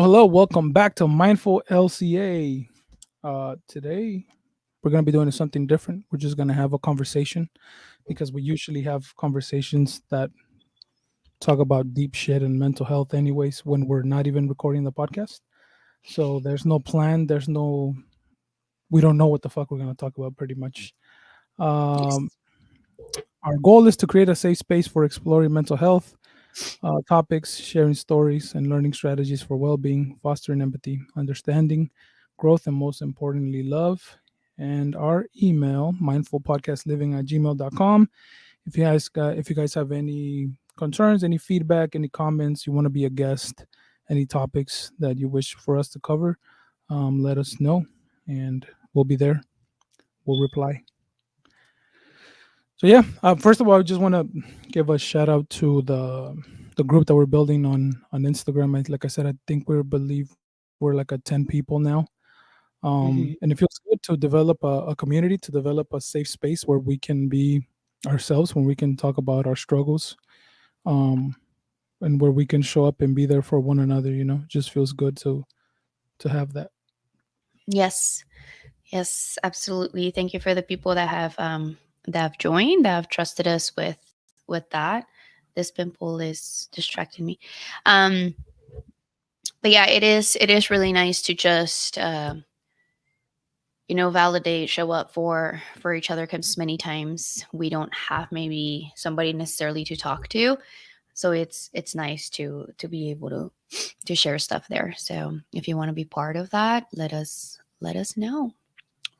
Hello. Welcome back to Mindful LCA. Today, we're going to be doing something different. We're just going to have a conversation because we usually have conversations that talk about deep shit and mental health, anyways, when we're not even recording the podcast. So there's no plan. We don't know what the fuck we're going to talk about pretty much. Um, Yes. our goal is to create a safe space for exploring mental health topics, sharing stories, and learning strategies for well being, fostering empathy, understanding, growth, and most importantly, love. And our email, mindfulpodcastliving@gmail.com. If you guys have any concerns, any feedback, any comments, you want to be a guest, any topics that you wish for us to cover, let us know and we'll be there. We'll reply. So yeah, first of all, I just want to give a shout out to the group that we're building on Instagram. Like I said, I think we're like a 10 people now. And it Mhm. feels good to develop a community, to develop a safe space where we can be ourselves, when we can talk about our struggles, um, and where we can show up and be there for one another. It just feels good to have that. Yes. Yes, absolutely. Thank you for the people that have joined, that have trusted us with that. This pimple is distracting me. Um but yeah, it is really nice to just validate, show up for each other, because many times we don't have maybe somebody necessarily to talk to. So it's nice to be able to share stuff there. So if you want to be part of that, let us know.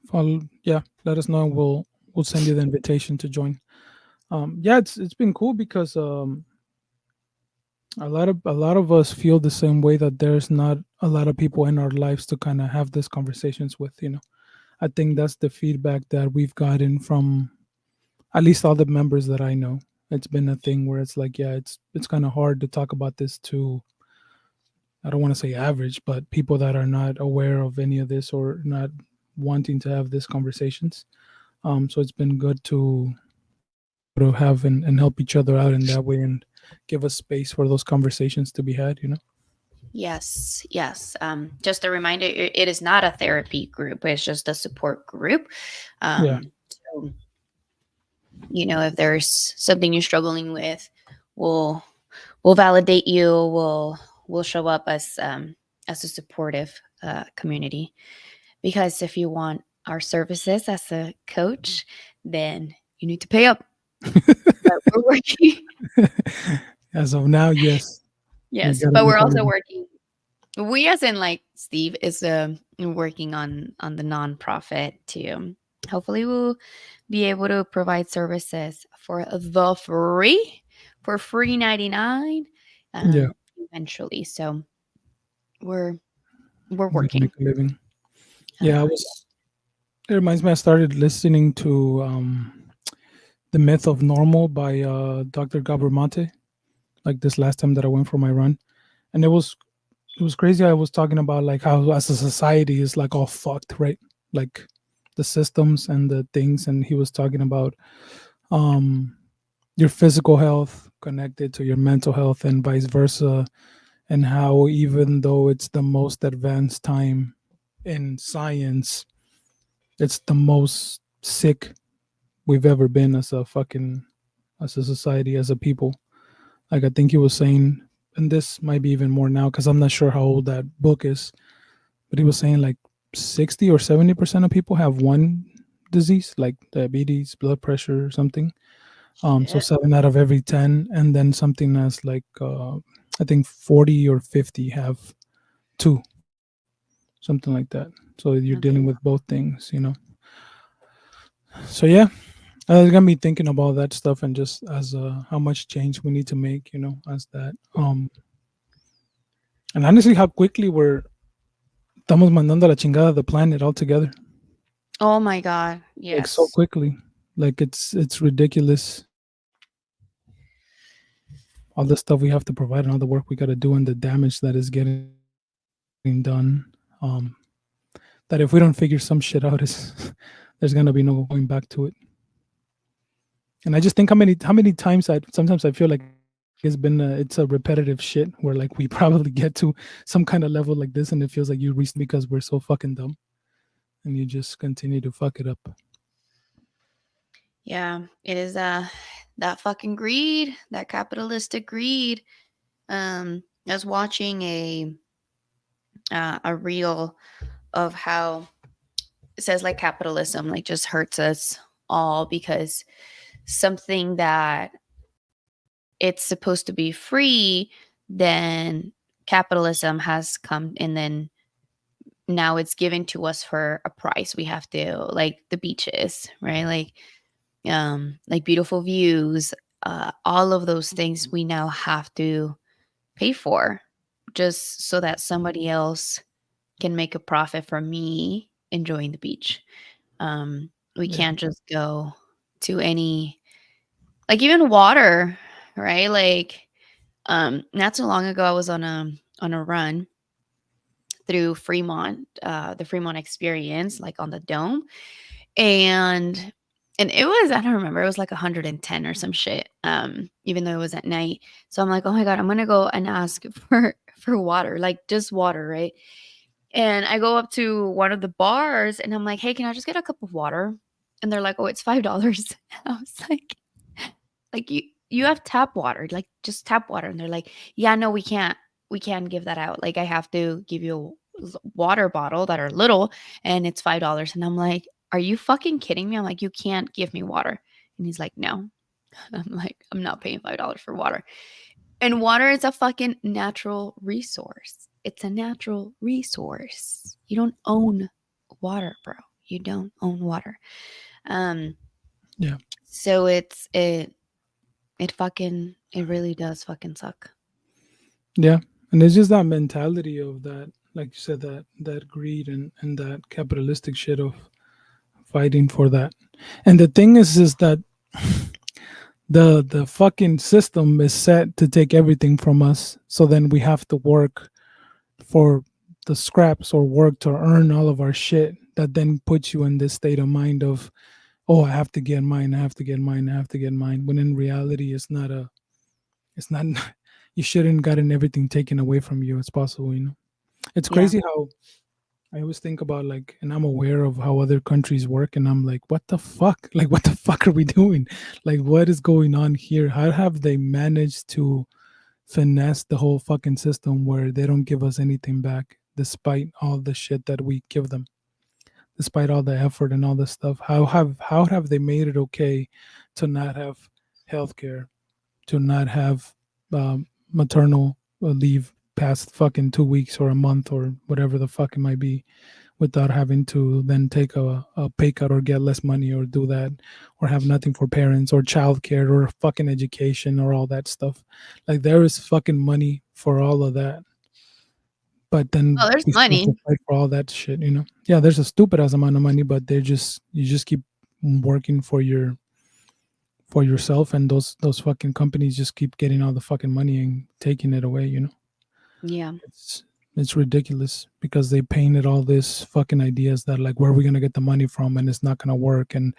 Follow, yeah, let us know. We'll send you the invitation to join. Yeah, it's been cool because a lot of us feel the same way, that there's not a lot of people in our lives to kind of have these conversations with. I think that's the feedback that we've gotten from at least all the members that I know. It's been a thing where it's like, yeah, it's kind of hard to talk about this to, I don't want to say average, but people that are not aware of any of this or not wanting to have these conversations. So it's been good to be able to have and help each other out in that way, and give us space for those conversations to be had. Yes, yes. Just a reminder, it is not a therapy group. It's just a support group. Yeah. So if there's something you're struggling with, we'll we'll validate you. We'll show up as a supportive community. Because if you want our services as a coach, then you need to pay up. But we're working. As of now, yes, we Yes, got to but we're make a also living. working. We, as in like Steve, is working on the nonprofit to hopefully we'll be able to provide services for free 99 Yeah, eventually. So we're we're we can make working. a living. Yeah, I was. It reminds me. I started listening to "The Myth of Normal" by Dr. Gabor Mate. Like this last time that I went for my run, and it was crazy. I was talking about like how as a society is like all fucked, right? Like the systems and the things, and he was talking about um your physical health connected to your mental health and vice versa, and how even though it's the most advanced time in science, it's the most sick we've ever been as a society, as a people. Like I think he was saying, and this might be even more now because I'm not sure how old that book is, but he was saying like 60 or 70% of people have one disease, like diabetes, blood pressure, or something. So Shit. 7 out of every 10, and then something that's like I think 40 or 50 have two, something like that. So you're dealing with Okay. both things. So yeah, it got me thinking about that stuff, and just as how much change we need to make, as that. And honestly, how quickly we're estamos mandando a la chingada the planet altogether, Oh my God. like so Yes. quickly. Like it's ridiculous. All the stuff we have to provide and all the work we got to do, and the damage that is getting done. That if we don't figure some shit out, is there's gonna be no going back to it. And I just think how many times I sometimes I feel like it's been 10 years it's a repetitive shit where like we probably get to some kind of level like this and it feels like you reach because we're so fucking dumb and you just continue to fuck it up. Yeah, it is that fucking greed, that capitalistic greed. I was watching a reel of how it says like capitalism like just hurts us all because something that it's supposed to be free, then capitalism has come and then now it's given to us for a price. We have to like the beaches, right? Like beautiful views, all of those things we now have to pay for just so that somebody else can make a profit from me enjoying the beach. We Yeah. can't just go to any, like even water, right? Like not too long ago I was on a run through Fremont, the Fremont experience, like on the dome. And it was, I don't remember, it was like 110 or some shit. Even though it was at night. So I'm like, oh my God, I'm gonna go and ask for water, like just water, right? And I go up to one of the bars and I'm like, hey, can I just get a cup of water? And they're like, oh, it's $5. I was like you have tap water, like just tap water. And they're like, yeah, no, we can't give that out. Like I have to give you a water bottle that are little and it's $5. And I'm like, are you fucking kidding me? I'm like, you can't give me water. And he's like, no. I'm like, I'm not paying $5 for water. And water is a fucking natural resource. It's a natural resource. You don't own water, bro. You don't own water. Um, Yeah. so it fucking it really does fucking suck. Yeah. And it's just that mentality of that, like you said, that greed and that capitalistic shit of fighting for that. And the thing is that the fucking system is set to take everything from us. So then we have to work for the scraps or work to earn all of our shit. That then puts you in this state of mind of, oh, I have to get mine, I have to get mine, I have to get mine. When in reality, it's not. You shouldn't gotten everything taken away from you as possible. It's Yeah. crazy how I always think about like, and I'm aware of how other countries work, and I'm like, what the fuck? Like, what the fuck are we doing? Like, what is going on here? How have they managed to finesse the whole fucking system where they don't give us anything back, despite all the shit that we give them, despite all the effort and all this stuff? How have they made it okay to not have healthcare, to not have maternal leave past fucking 2 weeks or a month or whatever the fuck it might be, without having to then take a pay cut or get less money or do that, or have nothing for parents or childcare or fucking education or all that stuff. Like there is fucking money for all of that, but Oh, then there's we still have to money. fight for all that shit. Yeah, there's a stupid ass amount of money, but you just keep working for yourself, and those fucking companies just keep getting all the fucking money and taking it away. Yeah. It's ridiculous because they painted all this fucking ideas that like where are we gonna get the money from, and it's not gonna work, and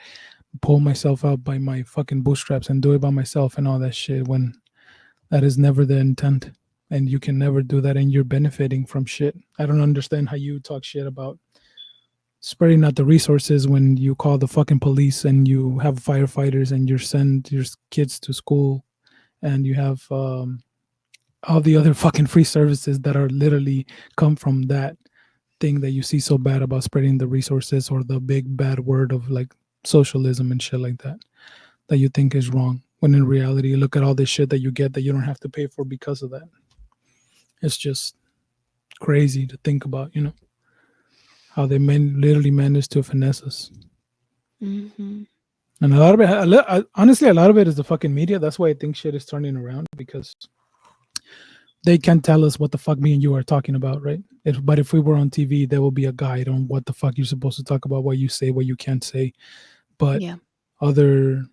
pull myself out by my fucking bootstraps and do it by myself and all that shit, when that is never the intent, and you can never do that, and you're benefiting from shit. I don't understand how you talk shit about spreading out the resources when you call the fucking police and you have firefighters and you send your kids to school, and you have all the other fucking free services that are literally come from that thing that you see so bad about spreading the resources, or the big bad word of like socialism and shit like that you think is wrong, when in reality look at all this shit that you get that you don't have to pay for because of that. It's just crazy to think about, how they literally managed to finesse us. Hmm. And a lot of it, honestly, a lot of it is the fucking media. That's why I think shit is turning around, because they can't tell us what the fuck me and you are talking about, right? But if we were on TV, there will be a guide on what the fuck you're supposed to talk about, what you say, what you can't say. But Yeah. other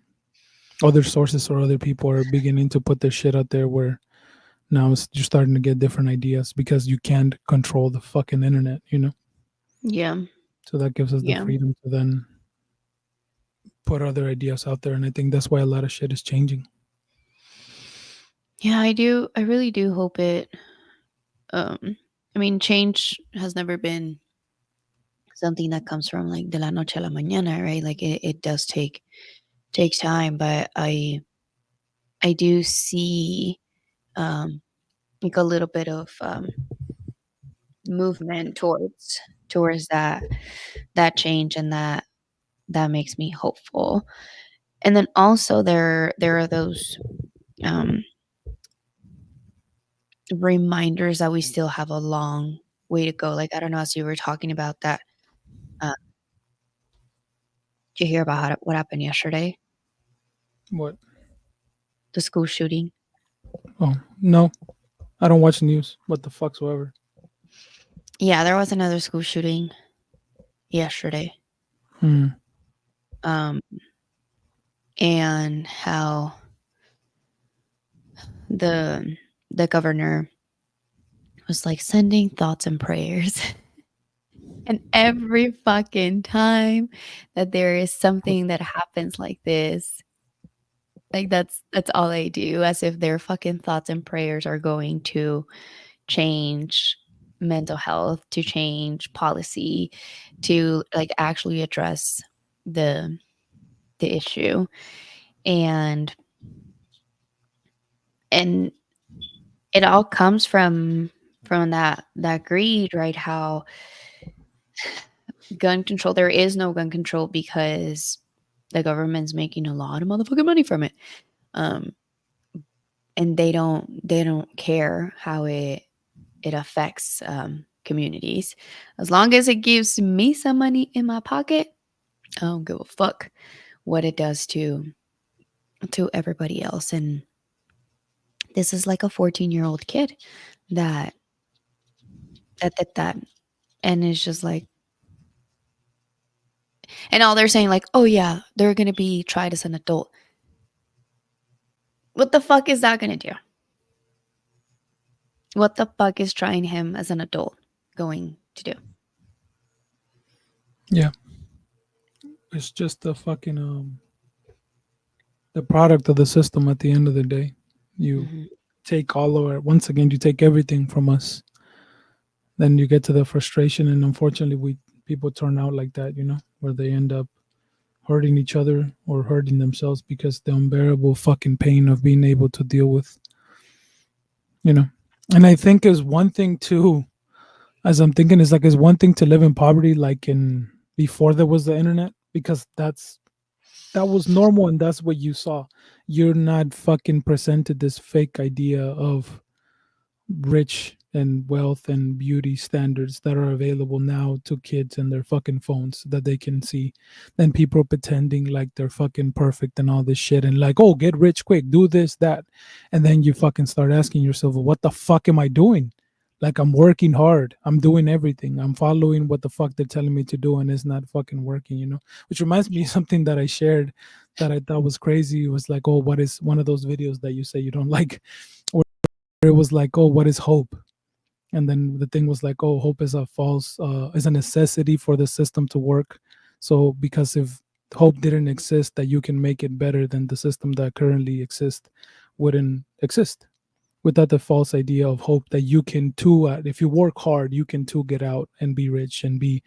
other sources or other people are beginning to put their shit out there, where now you're starting to get different ideas because you can't control the fucking internet. Yeah. So that gives us the Yeah. freedom to then put other ideas out there, and I think that's why a lot of shit is changing. Yeah, I do. I really do hope it. Um, I mean, change has never been something that comes from like de la noche a la mañana, right? Like it does take time, but I do see um like a little bit of movement towards that change, and that makes me hopeful. And then also there are those um reminders that we still have a long way to go. Like, I don't know, as you were talking about that, did you hear about what happened yesterday? What? The school shooting. Oh no, I don't watch news. What the fuck's ever. Yeah, there was another school shooting yesterday. Hmm. Um, and how the the governor was like sending thoughts and prayers. And every fucking time that there is something that happens like this, like that's all they do, as if their fucking thoughts and prayers are going to change mental health, to change policy, to like actually address the the issue. And and it all comes from that greed, right? How gun control, there is no gun control because the government's making a lot of motherfucking money from it. Um, and they don't care how it affects communities. As long as it gives me some money in my pocket, I don't give a fuck what it does to everybody else. And this is like a 14-year-old kid that that did that, and it's just like, and all they're saying like, oh yeah, they're gonna be tried as an adult. What the fuck is that gonna do? What the fuck is trying him as an adult going to do? Yeah, it's just the fucking the product of the system. At the end of the day, you Hmm. take all of it. Once again, you take everything from us. Then you get to the frustration, and unfortunately, we people turn out like that. Where they end up hurting each other or hurting themselves because the unbearable fucking pain of being able to deal with. You know, and I think is one thing too. As I'm thinking, is one thing to live in poverty, like in before there was the internet, because that was normal and that's what you saw. You're not fucking presented this fake idea of rich and wealth and beauty standards that are available now to kids and their fucking phones that they can see. Then people pretending like they're fucking perfect and all this shit and like, oh, get rich quick, do this, that. And then you fucking start asking yourself, well, what the fuck am I doing? Like, I'm working hard. I'm doing everything. I'm following what the fuck they're telling me to do, and it's not fucking working. Which reminds me of something that I shared that I thought was crazy. It was like, oh, what is one of those videos that you say you don't like? Where it was like, oh, what is hope? And then the thing was like, oh, hope is is a necessity for the system to work. So because if hope didn't exist, that you can make it better, than the system that currently exists wouldn't exist. Without the false idea of hope that you can too, if you work hard, you can too get out and be rich and be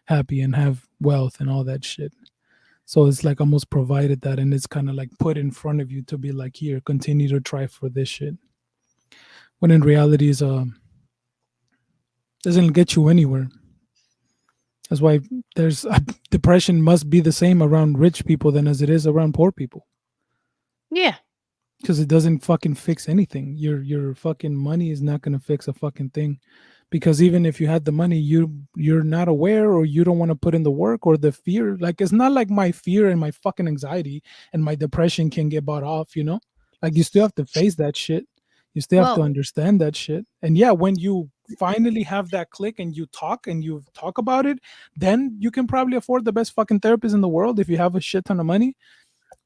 happy and have wealth and all that shit. So it's like almost provided that, and it's kind of like put in front of you to be like, here, continue to try for this shit, when in reality is doesn't get you anywhere. That's why there's depression must be the same around rich people than as it is around poor people, Yeah. because it doesn't fucking fix anything. Your fucking money is not going to fix a fucking thing, because even if you had the money, you're not aware, or you don't want to put in the work, or the fear. Like, it's not like my fear and my fucking anxiety and my depression can get bought off. Like, you still have to face that shit. You still have to Well, understand that shit. And yeah, when you finally have that click and you talk about it, then you can probably afford the best fucking therapist in the world if you have a shit ton of money.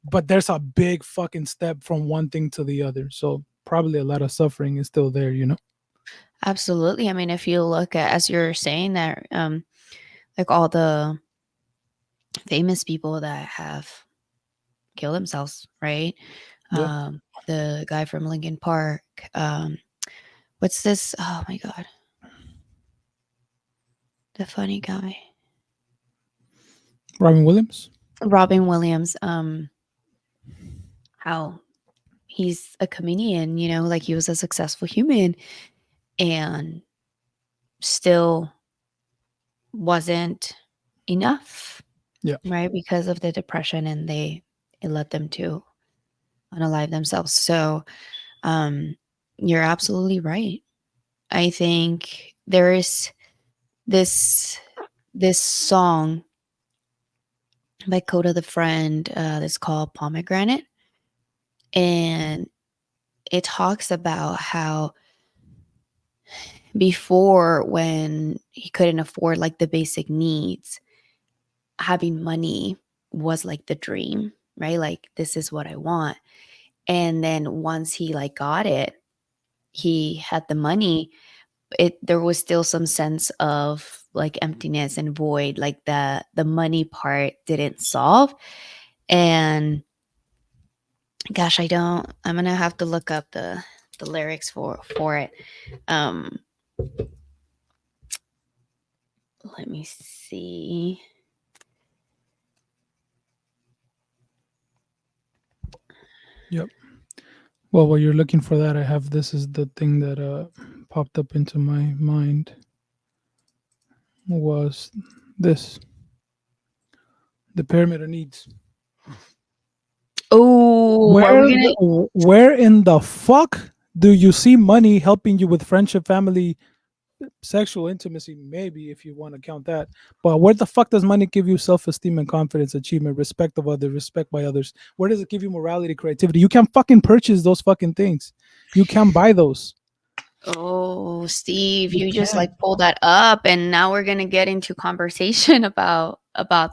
But there's a big fucking step from one thing to the other. So probably a lot of suffering is still there. absolutely. I mean, if you look at, as you're saying that, like all the famous people that have killed themselves, right? Yeah. Um, the guy from Lincoln Park. What's this? Oh my god, the funny guy, Robin Williams. Robin Williams. How he's a comedian, like he was a successful human and still wasn't enough, Yeah. right? Because of the depression, and it led them to unalive themselves. So, um, you're absolutely right. I think there is this this song by Coda the Friend that's called Pomegranate, and it talks about how before, when he couldn't afford like the basic needs, having money was like the dream, right? Like, this is what I want. And then once he like got it, he had the money, there was still some sense of like emptiness and void, like the money part didn't solve. And gosh, I'm gonna have to look up the lyrics for it. um Let me see. Yep. Well, while you're looking for that, I have this is the thing that popped up into my mind was this the pyramid of needs. Oh, are we gonna? Where in the fuck do you see money helping you with friendship, family, sexual intimacy? Maybe if you want to count that, but where the fuck does money give you self-esteem and confidence, achievement, respect of others, respect by others? Where does it give you morality, creativity? You can't fucking purchase those fucking things. You can't buy those. Oh, Steve, You you just can't. like pulled that up, and now we're gonna get into conversation about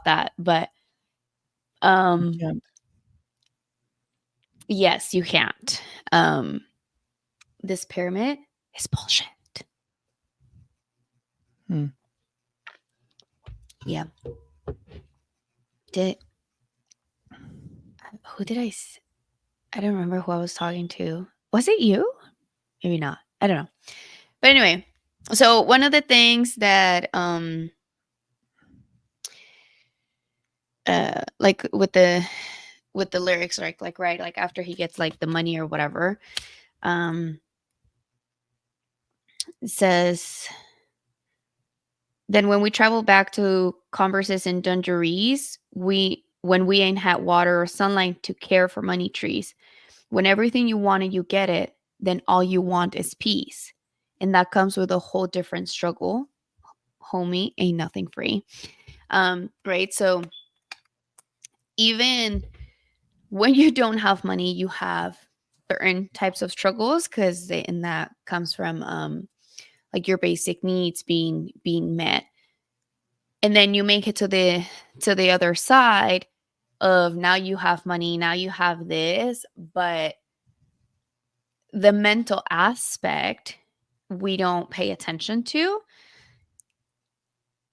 that. But You um, can't. yes, you can't. Um, this pyramid is bullshit. Hmm. Yeah. Did who did I don't remember who I was talking to. Was it you? Maybe not. I don't know. But anyway, so one of the things that like with the lyrics, like right, like after he gets like the money or whatever, um it says, then when we travel back to converses and dungarees, when we ain't had water or sunlight to care for money trees, when everything you want and you get it, then all you want is peace. And that comes with a whole different struggle. Homie, ain't nothing free. Right. So even when you don't have money, you have certain types of struggles, and that comes from like your basic needs being met. And then you make it to the other side of, now you have money, now you have this, but the mental aspect we don't pay attention to,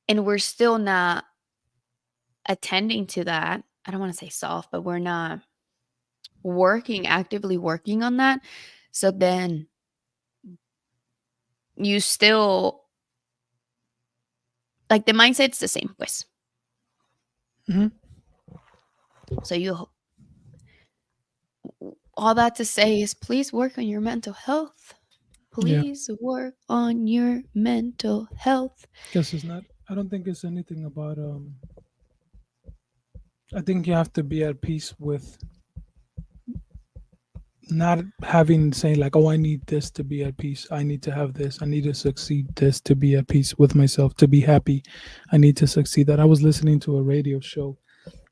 and we're still not attending to that. I don't want to say soft, but we're not actively working on that. So then you still, like, the mindset's the same, pues. Hmm. So all that to say is, please work on your mental health. Yeah. Please work on your mental health. Guess it's not. I don't think it's anything about. I think you have to be at peace with not having saying like, oh, I need this to be at peace. I need to have this. I need to succeed this to be at peace with myself, to be happy. I need to succeed that. I was listening to a radio show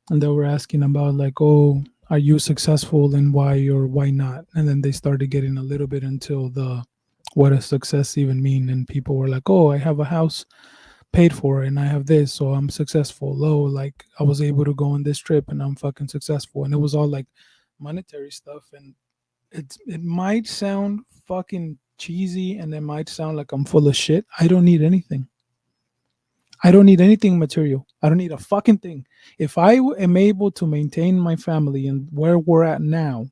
and they were asking about like, oh, are you successful and why or why not? And then they started getting a little bit into the what does success even mean? And people were like, oh, I have a house paid for and I have this, so I'm successful. Low, like I was able to go on this trip and I'm fucking successful. And it was all like monetary stuff. And it might sound fucking cheesy and it might sound like I'm full of shit. I don't need anything. I don't need anything material. I don't need a fucking thing. If I am able to maintain my family and where we're at now,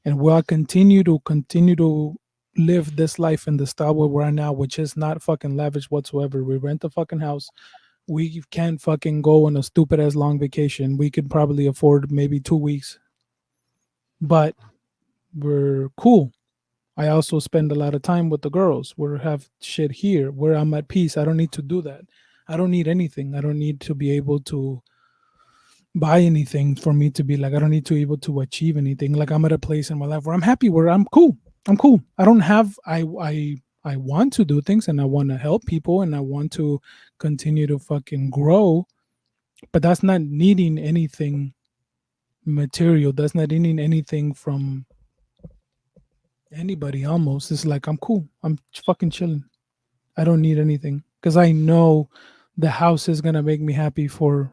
and we'll continue to live this life in the style where we're now, which is not fucking lavish whatsoever. We rent a fucking house. We can't fucking go on a stupid ass long vacation. We could probably afford maybe 2 weeks, but we're cool. I also spend a lot of time with the girls. We have shit here where I'm at peace. I don't need to do that. I don't need anything. I don't need to be able to buy anything for me to be like, I don't need to be able to achieve anything. Like, I'm at a place in my life where I'm happy, where I'm cool. I'm cool. I don't have I want to do things, and I want to help people, and I want to continue to fucking grow, but that's not needing anything material. That's not needing anything from anybody. Almost, it's like I'm cool. I'm fucking chilling. I don't need anything because I know the house is gonna make me happy for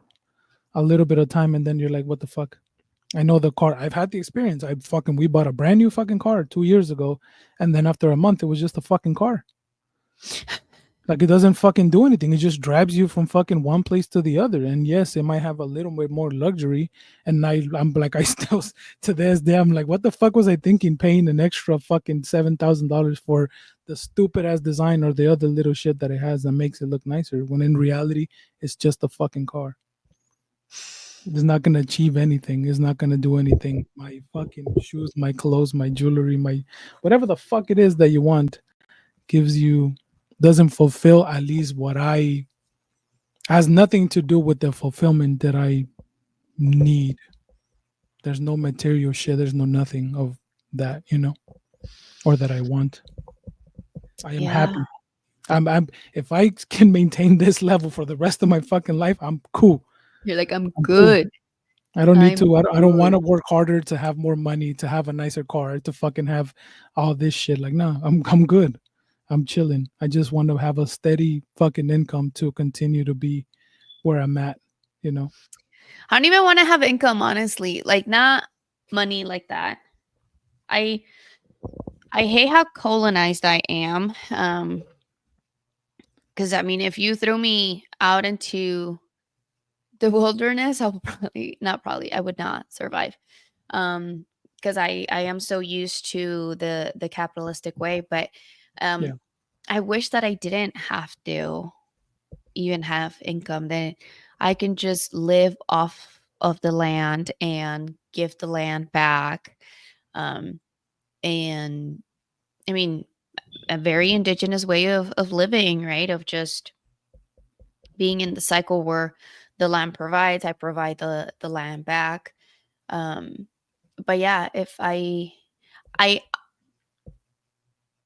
a little bit of time, and then you're like, what the fuck? I know the car. I've had the experience. We bought a brand new fucking car 2 years ago, and then after a month, it was just a fucking car. Like, it doesn't fucking do anything. It just drives you from fucking one place to the other. And yes, it might have a little bit more luxury. And I'm like, I still to this day, I'm like, what the fuck was I thinking? Paying an extra fucking $7,000 for the stupid ass design or the other little shit that it has that makes it look nicer. When in reality, it's just a fucking car. It's not gonna achieve anything. It's not gonna do anything. My fucking shoes, my clothes, my jewelry, my whatever the fuck it is that you want gives you doesn't fulfill at least what I has nothing to do with the fulfillment that I need. There's no material shit. There's no nothing of that, or that I want. I am Yeah. happy. I'm if I can maintain this level for the rest of my fucking life, I'm cool. You're like, I'm I'm cool. good. I don't need I'm to. I don't want good. to work harder to have more money, to have a nicer car, to fucking have all this shit. Like, no, I'm good. I'm chilling. I just want to have a steady fucking income to continue to be where I'm at. You know? I don't even want to have income, honestly. Like, not money like that. I I hate how colonized I am. Because I mean, if you throw me out into the wilderness, I'll probably not probably I would not survive. Because I am so used to the capitalistic way, but Yeah. um, I wish that I didn't have to even have income. Then I can just live off of the land and give the land back. Um, and I mean, a very indigenous way of living, right? Of just being in the cycle where the land provides, I provide the land back. Um, but yeah, if I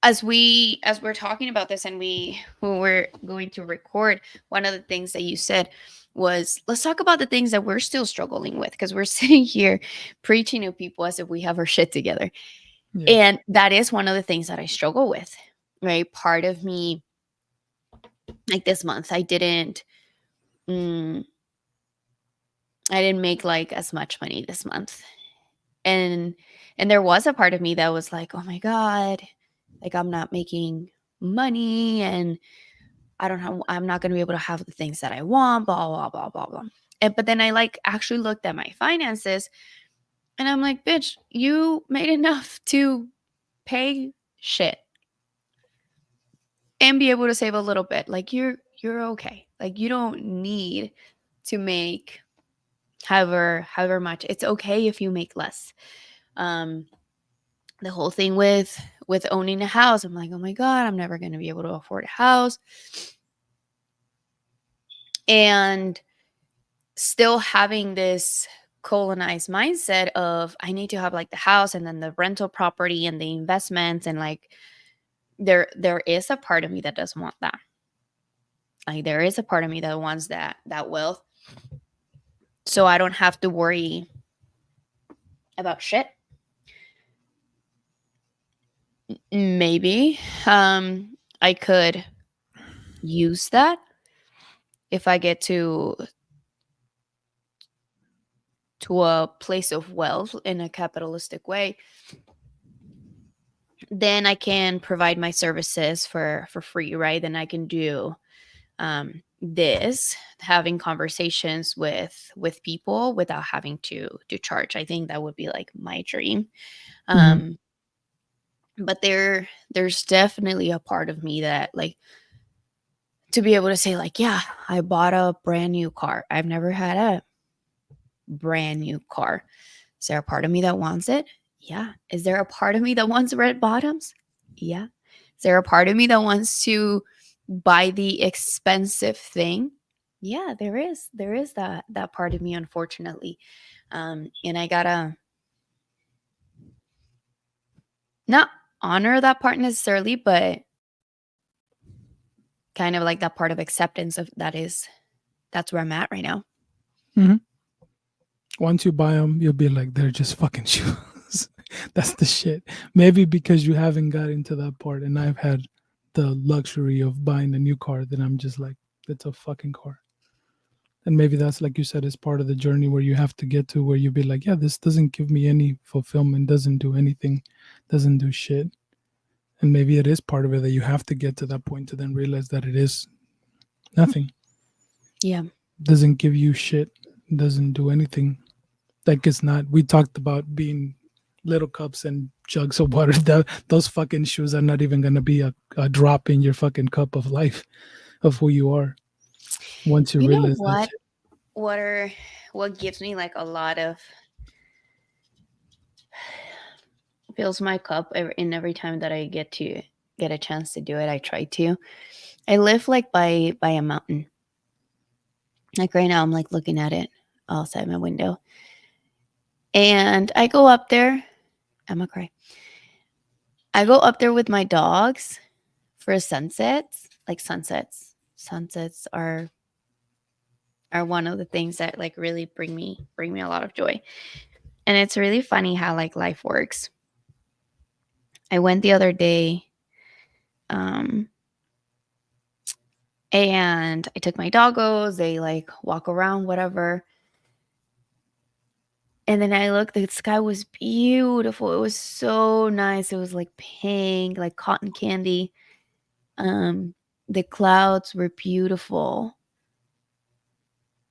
as we're talking about this and we when we're going to record, one of the things that you said was, let's talk about the things that we're still struggling with, because we're sitting here preaching to people as if we have our shit together. Yeah. And that is one of the things that I struggle with, right? Part of me, like this month, mm, I didn't make like as much money this month. And there was a part of me that was like, oh my God, like I'm not making money, and I'm not going to be able to have the things that I want, blah, blah, blah, blah, blah. But then I like actually looked at my finances and I'm like, bitch, you made enough to pay shit and be able to save a little bit. Like you're okay. Like you don't need to make however much. It's okay if you make less. Um the whole thing with owning a house, I'm like, oh my God, I'm never going to be able to afford a house. And still having this colonized mindset of I need to have like the house and then the rental property and the investments, and like there is a part of me that doesn't want that. Like there is a part of me that wants that wealth, so I don't have to worry about shit. Maybe I could use that if I get to a place of wealth in a capitalistic way. Then I can provide my services for free, right? Then I can do this having conversations with people without having to charge. I think that would be like my dream. Hmm. Um, but there's definitely a part of me that like to be able to say like, yeah, I bought a brand new car. I've never had a brand new car. Is there a part of me that wants it? Yeah. Is there a part of me that wants red bottoms? Yeah. Is there a part of me that wants to buy the expensive thing? Yeah, there is. There is that part of me, unfortunately. And I gotta not honor that part necessarily, but kind of like that part of acceptance of that's where I'm at right now. Hmm. Once you buy them, you'll be like, they're just fucking shoes. That's the shit. Maybe because you haven't got into that part, and I've had the luxury of buying a new car, then I'm just like, it's a fucking car. And maybe that's, like you said, is part of the journey where you have to get to where you be like, yeah, this doesn't give me any fulfillment, doesn't do anything, doesn't do shit. And maybe it is part of it that you have to get to that point to then realize that it is nothing, Yeah. doesn't give you shit, doesn't do anything. Like it's not. We talked about being little cups and jugs of water. Those fucking shoes are not even gonna be a drop in your fucking cup of life of who you are once you You know realize that what? shit. What are what gives me like a lot of fills my cup in every time that I get a chance to do it. I try to. I live like by a mountain. Like right now, I'm like looking at it outside my window, and I go up there. I'm gonna cry. I go up there with my dogs for sunsets. Like sunsets are one of the things that like really bring me a lot of joy. And it's really funny how like life works. I went the other day, um, and I took my doggos. They like walk around, whatever. And then I looked. The sky was beautiful. It was so nice. It was like pink, like cotton candy. Um, the clouds were beautiful,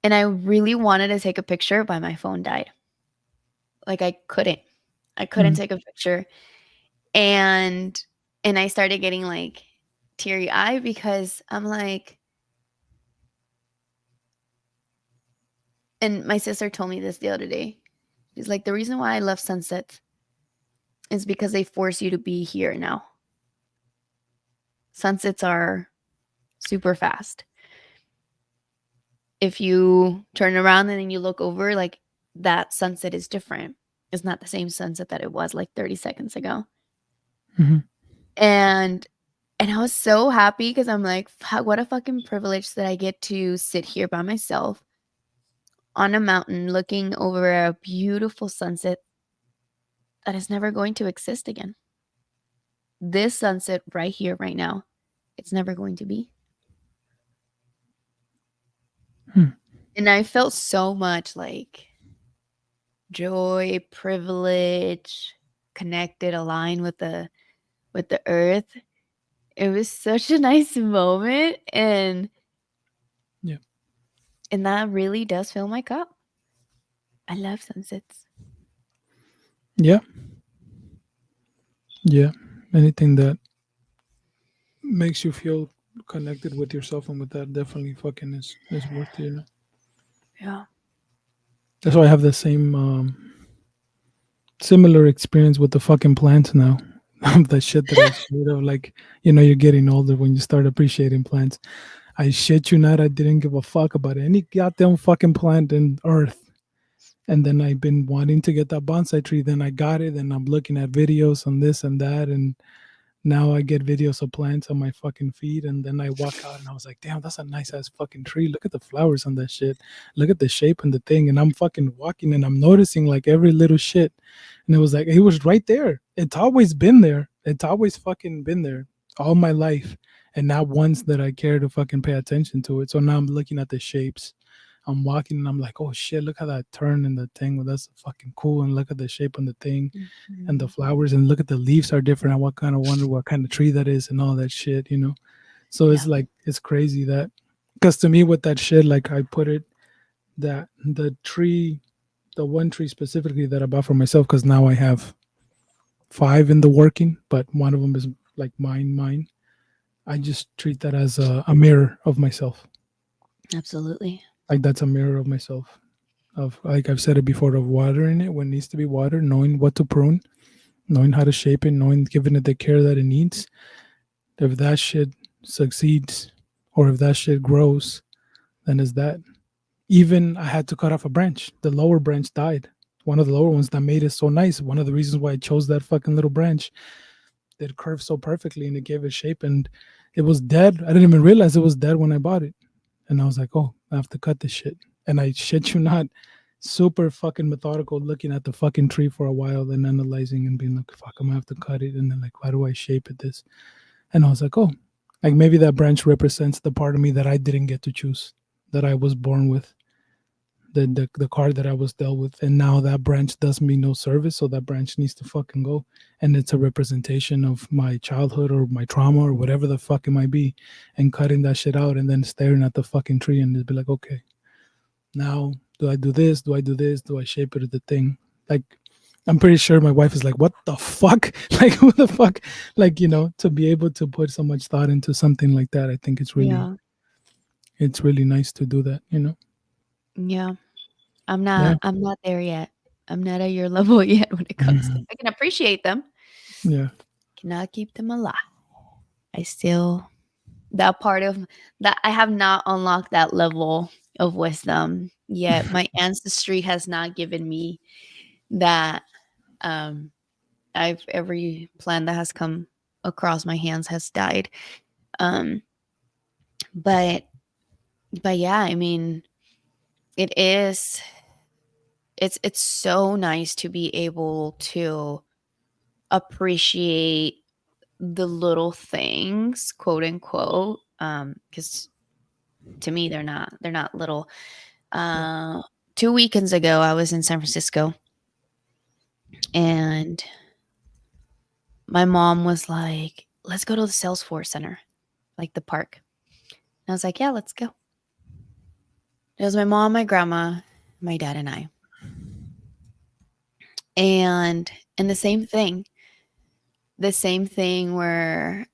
and I really wanted to take a picture, but my phone died. Like I couldn't. I couldn't Mm. take a picture, and I started getting like teary eyed because I'm like, and my sister told me this the other day. She's like, the reason why I love sunsets is because they force you to be here now. Sunsets are super fast. If you turn around and then you look over, like that sunset is different. It's not the same sunset that it was like 30 seconds ago. Hmm. And I was so happy because I'm like, what a fucking privilege that I get to sit here by myself on a mountain looking over a beautiful sunset that is never going to exist again. This sunset right here, right now, it's never going to be. Hmm. And I felt so much like joy, privilege, connected, aligned with the earth. It was such a nice moment, Yeah. and that really does fill my cup. I love sunsets. Yeah. Yeah. Anything that makes you feel connected with yourself and with that definitely fucking is worth it. You know. Yeah. That's why I have the same similar experience with the fucking plants now. The shit that I should have like, you're getting older when you start appreciating plants. I shit you not, I didn't give a fuck about any goddamn fucking plant in earth. And then I've been wanting to get that bonsai tree. Then I got it, and I'm looking at videos on this and that, and now I get videos of plants on my fucking feed, and then I walk out and I was like, damn, that's a nice ass fucking tree. Look at the flowers on that shit. Look at the shape and the thing. And I'm fucking walking and I'm noticing like every little shit. And it was like, it was right there. It's always been there. It's always fucking been there all my life. And not once that I care to fucking pay attention to it. So now I'm looking at the shapes. I'm walking and I'm like, oh shit, look how that turn in the thing. Well, that's fucking cool. And look at the shape on the thing and the Mhm. flowers, and look at the leaves are different. And what kind of wonder what kind of tree that is and all that shit. So it's Yeah. like it's crazy that. Because to me, with that shit, like I put it that the tree, the one tree specifically that I bought for myself, because now I have five in the working, but one of them is like mine. I just treat that as a mirror of myself. Absolutely. Like that's a mirror of myself. Of like I've said it before, of watering it when it needs to be watered, knowing what to prune, knowing how to shape it, knowing giving it the care that it needs. If that shit succeeds, or if that shit grows, then is that. Even I had to cut off a branch. The lower branch died. One of the lower ones that made it so nice. One of the reasons why I chose that fucking little branch, it curved so perfectly and it gave it shape. And it was dead. I didn't even realize it was dead when I bought it. And I was like, oh, I have to cut this shit. And I shit you not, super fucking methodical, looking at the fucking tree for a while, then analyzing and being like, fuck, I'm gonna have to cut it. And then like, why do I shape it this? And I was like, oh, like maybe that branch represents the part of me that I didn't get to choose, that I was born with, the card that I was dealt with, and now that branch does me no service, so that branch needs to fucking go. And it's a representation of my childhood or my trauma or whatever the fuck it might be, and cutting that shit out and then staring at the fucking tree and just be like, okay, now do I do this? Do I do this? Do I shape it the thing? Like I'm pretty sure my wife is like, what the fuck? Like who the fuck? Like, to be able to put so much thought into something like that, I think Yeah. it's really nice to do that. Yeah. Yeah. I'm not there yet. I'm not at your level yet when it comes to Mhm. I can appreciate them, Yeah. cannot keep them alive. I still that part of that I have not unlocked that level of wisdom yet. My ancestry has not given me that. um I've every plant that has come across my hands has died. Um but yeah, I mean, it is it's so nice to be able to appreciate the little things, quote unquote, because to me they're not little. Yeah. uh 2 weekends ago I was in San Francisco, and my mom was like, let's go to the Salesforce Center, like the park. And I was like, yeah, let's go. It was my mom, my grandma, my dad, and I. And the same thing where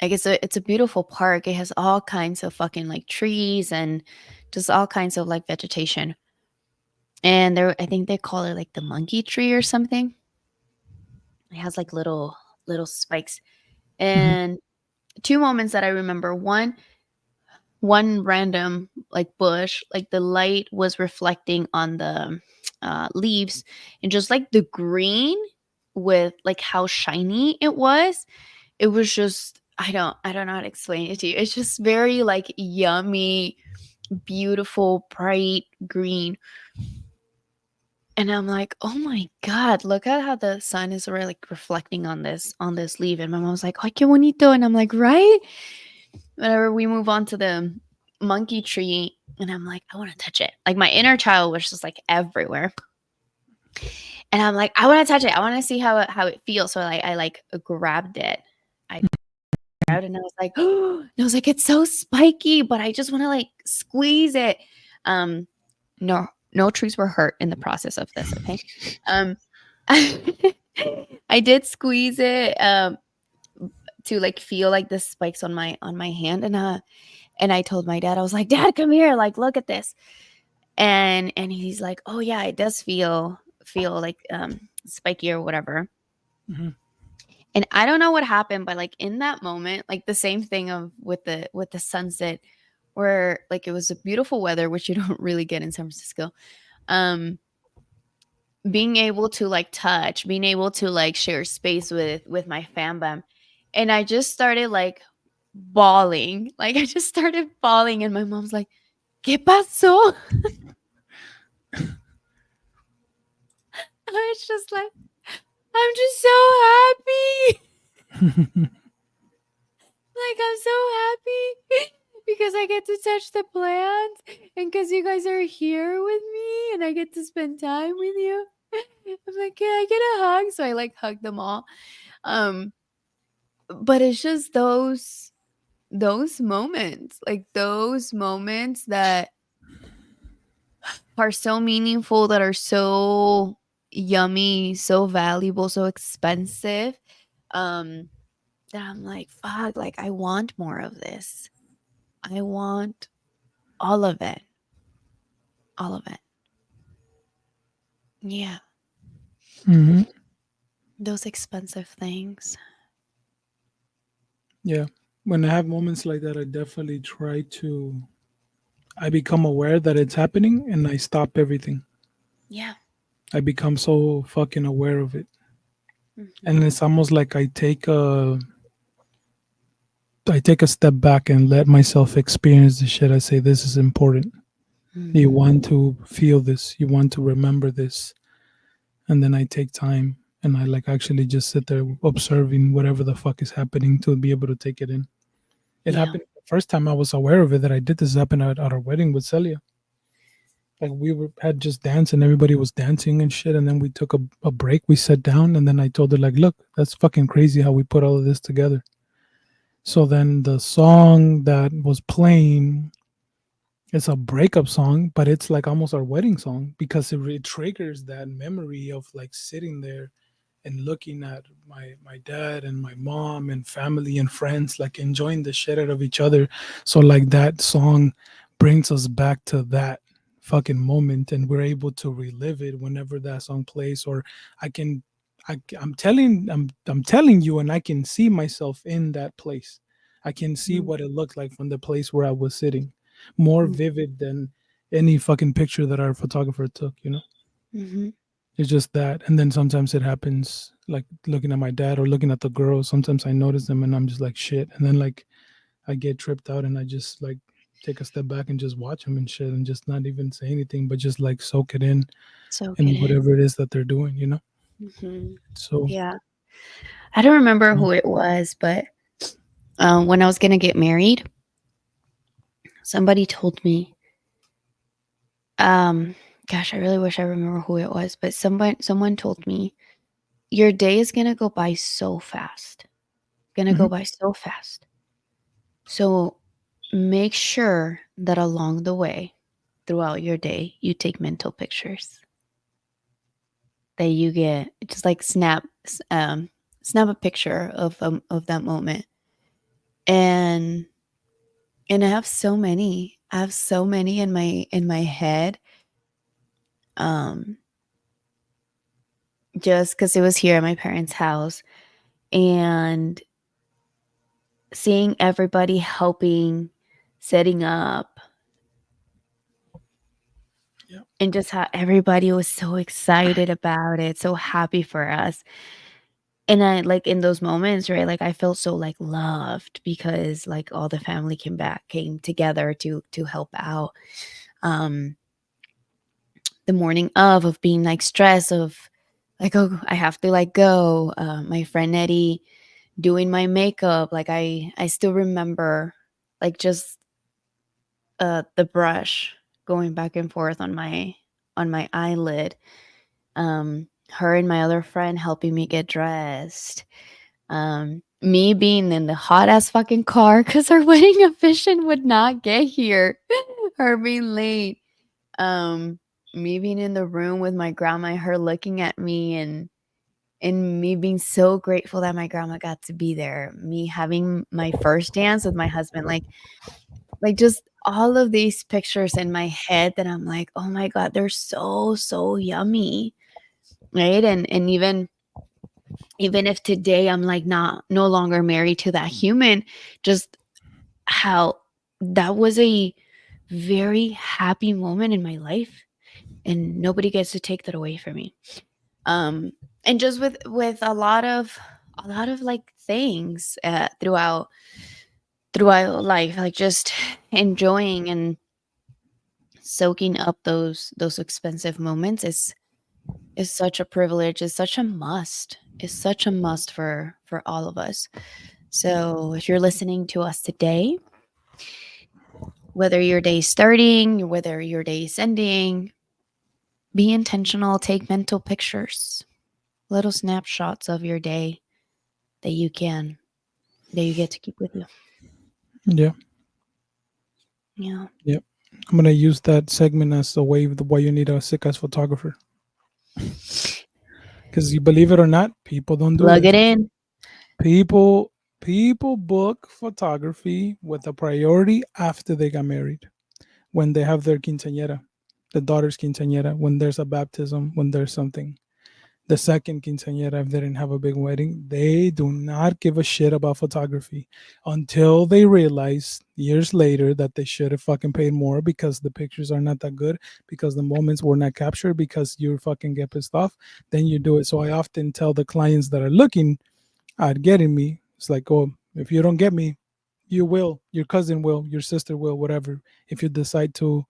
like it's a beautiful park. It has all kinds of fucking like trees and just all kinds of like vegetation. And there, I think they call it like the monkey tree or something. It has like little spikes. Mhm. And two moments that I remember. One random like bush, like the light was reflecting on the leaves, and just like the green with like how shiny it was just I don't know how to explain it to you. It's just very like yummy, beautiful, bright green. And I'm like, oh my God, look at how the sun is really like reflecting on this leaf. And my mom's like, ay, qué bonito. And I'm like, right? Whenever we move on to the monkey tree, and I'm like, I want to touch it. Like my inner child was just like everywhere. And I'm like, I want to touch it. I want to see how it feels. So I like grabbed it. I grabbed it and I was like, oh, and I was like, it's so spiky, but I just want to like squeeze it. Um, no trees were hurt in the process of this. Okay. Um, I did squeeze it to like feel like the spikes on my hand, and I told my dad, I was like, Dad, come here, like look at this. And he's like, oh yeah, it does feel like spiky or whatever. Mhm. And I don't know what happened, but like in that moment, like the same thing of with the sunset, where like it was a beautiful weather, which you don't really get in San Francisco. Um being able to like touch, being able to like share space with my fam, and I just started like bawling. Like I just started bawling, and my mom's like, "¿Qué pasó?" I was just like, "I'm just so happy." Like I'm so happy because I get to touch the plants, and because you guys are here with me and I get to spend time with you. I'm like, can I get a hug? So I like hug them all. Um, but it's just those moments that are so meaningful, that are so yummy, so valuable, so expensive, um, that I'm like, fuck, like I want more of this. I want all of it. All of it. Yeah. Hmm. Those expensive things. Yeah. When I have moments like that, I definitely try to. I become aware that it's happening, and I stop everything. Yeah. I become so fucking aware of it, and Hmm. it's almost like I take a step back and let myself experience the shit. I say, this is important. You Hmm. want to feel this. You want to remember this. And then I take time and I like actually just sit there observing whatever the fuck is happening to be able to take it in. It Yeah. happened the first time I was aware of it that I did this happened at our wedding with Celia. Like had just danced and everybody was dancing and shit. And then we took a break. We sat down and then I told her like, look, that's fucking crazy how we put all of this together. So then the song that was playing, it's a breakup song, but it's like almost our wedding song because it triggers that memory of like sitting there and looking at my dad and my mom and family and friends like enjoying the shit out of each other. So like that song brings us back to that fucking moment and we're able to relive it whenever that song plays. Or I can I'm telling you, and I can see myself in that place. I can see what it looked like from the place where I was sitting, more vivid than any fucking picture that our photographer took, you know. Hmm. It's just that. And then sometimes it happens like looking at my dad or looking at the girls. Sometimes I notice them and I'm just like shit. And then like I get tripped out and I just like take a step back and just watch them and shit and just not even say anything, but just like soak it Soak it in in. whatever it is that they're doing, you know? Hmm. So, Yeah. I don't remember yeah. who it was, but when I was going to get married, somebody told me, um, gosh, I really wish I remember who it was, but someone told me, your day is going to go by so fast. Going to Mhm. go by so fast. So make sure that along the way, throughout your day, you take mental pictures, that you get just like snap a picture of that moment. And I have so many. I have so many in my head. Um just cuz it was here at my parents' house, and seeing everybody helping, setting up, Yeah. and just how everybody was so excited about it, so happy for us. And I like in those moments, right? Like I felt so like loved because like all the family came together to help out. Um the morning of being like stressed of like, oh, I have to like go. My friend Eddie doing my makeup, like I still remember like just the brush going back and forth on my eyelid. Her and my other friend helping me get dressed. Me being in the hot ass fucking car because our wedding officiant would not get here. Her being late. Um, Me being in the room with my grandma, and her looking at me, and me being so grateful that my grandma got to be there. Me having my first dance with my husband, like just all of these pictures in my head that I'm like, oh my god, they're so yummy, right? And even if today I'm like not no longer married to that human, just how that was a very happy moment in my life, and nobody gets to take that away from me. um and just with a lot of like things throughout life, like just enjoying and soaking up those expensive moments is such a privilege, is such a must, is such a must for all of us. So if you're listening to us today, whether your day's starting, whether your day's ending, be intentional, take mental pictures, little snapshots of your day that you can that you get to keep with you. Yeah. Yeah. Yep. I'm gonna use that segment as a way of why you need a sick ass photographer. Because you believe it or not, people don't do Plug this. it in. People people book photography with a priority after they got married. When they have their quinceañera, the daughter's quinceañera, when there's a baptism, when there's something. The second quinceañera, if they didn't have a big wedding, they do not give a shit about photography until they realize years later that they should have fucking paid more because the pictures are not that good, because the moments were not captured, because you fucking get pissed off. Then you do it. So I often tell the clients that are looking at getting me, it's like, oh, if you don't get me, you will, your cousin will, your sister will, whatever. If you decide to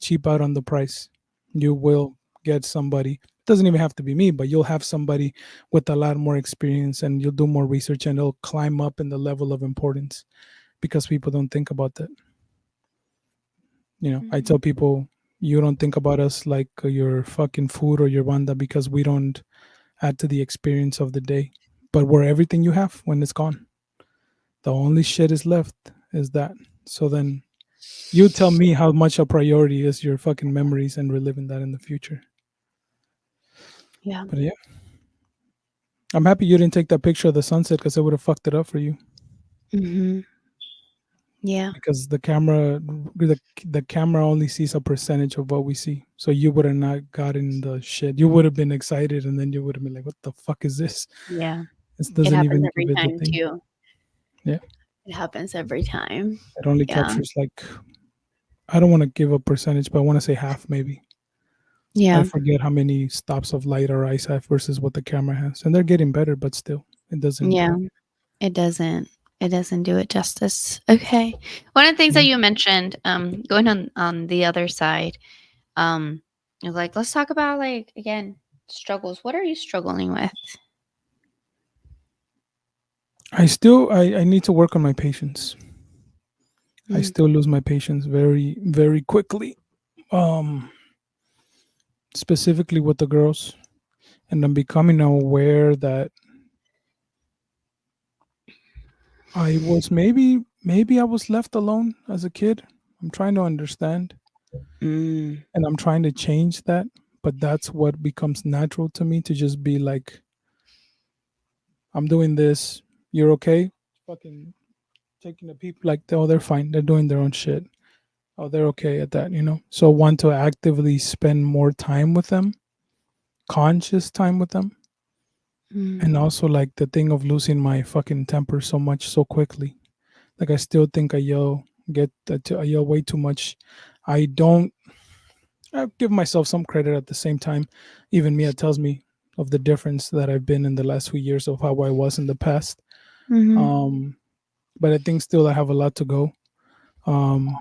cheap out on the price, you will get somebody. It doesn't even have to be me, but you'll have somebody with a lot more experience and you'll do more research and it'll climb up in the level of importance because people don't think about that. I tell Mhm. people, you don't think about us like your fucking food or your banda because we don't add to the experience of the day. But we're everything you have when it's gone. The only shit is left is that. So then you tell me how much a priority is your fucking memories and reliving that in the future. Yeah. But yeah, I'm happy you didn't take that picture of the sunset because it would have fucked it up for you. Hmm. Yeah. Because the camera only sees a percentage of what we see. So you would have not gotten the shit. You would have been excited and then you would have been like, "What the fuck is this?" Yeah. This It doesn't happens even give every it the time thing. too. Yeah, It happens every time. it only Yeah. captures like, I don't want to give a percentage, but I want to say half maybe. I Yeah. forget how many stops of light our eyes have versus what the camera has, and they're getting better, but still, it doesn't. Yeah. It doesn't. It doesn't do it justice. Okay. One of the things that Yeah. you mentioned, going on the other side, is like, let's talk about, like, again, struggles. What are you struggling with? I need to work on my patience. I Mm, still lose my patience very very quickly. Um, Specifically with the girls, and I'm becoming aware that maybe I was left alone as a kid. I'm trying to understand, mm, and I'm trying to change that. But that's what becomes natural to me to just be like, I'm doing this. You're okay. Fucking taking the people like, oh, they're fine. They're doing their own shit. Oh, they're okay at that. So want to actively spend more time with them, conscious time with them, mm, and also like the thing of losing my fucking temper so much so quickly. Like I still think I yell way too much. I don't. I give myself some credit at the same time. Even Mia tells me of the difference that I've been in the last few years of how I was in the past. mm-hmm, Um, but I think still I have a lot to go. Um,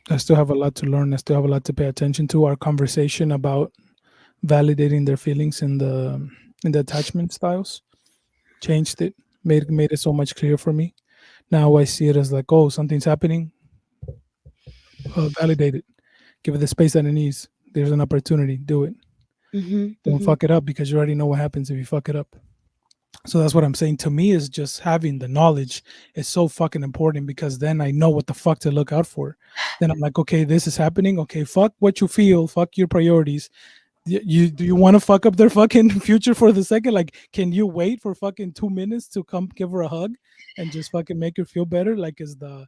I still have a lot to learn. I still have a lot to pay attention to. Our conversation about validating their feelings in the attachment styles changed it, made it so much clearer for me. Now I see it as like, oh, something's happening. Validate it. Give it the space that it needs. There's an opportunity. Do it. mm-hmm, Don't mm-hmm, fuck it up because you already know what happens if you fuck it up. So that's what I'm saying. To me, is just having the knowledge is so fucking important because then I know what the fuck to look out for. Then I'm like, okay, this is happening. Okay, fuck what you feel. Fuck your priorities. You do you want to fuck up their fucking future for the second? Like, can you wait for fucking 2 minutes to come give her a hug and just fucking make her feel better? Like, is the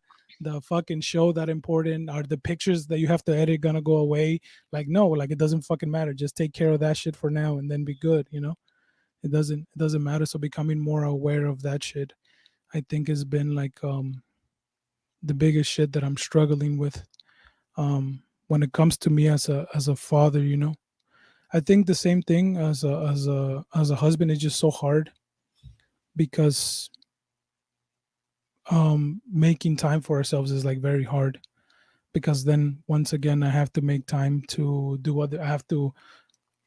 fucking show that important? Are the pictures that you have to edit gonna go away? Like, no, like it doesn't fucking matter. Just take care of that shit for now and then be good. It doesn't matter. So becoming more aware of that shit, I think has been like the biggest shit that I'm struggling with. When it comes to me as a father. I think the same thing as a husband is just so hard because making time for ourselves is like very hard because then once again I have to make time to do other I have to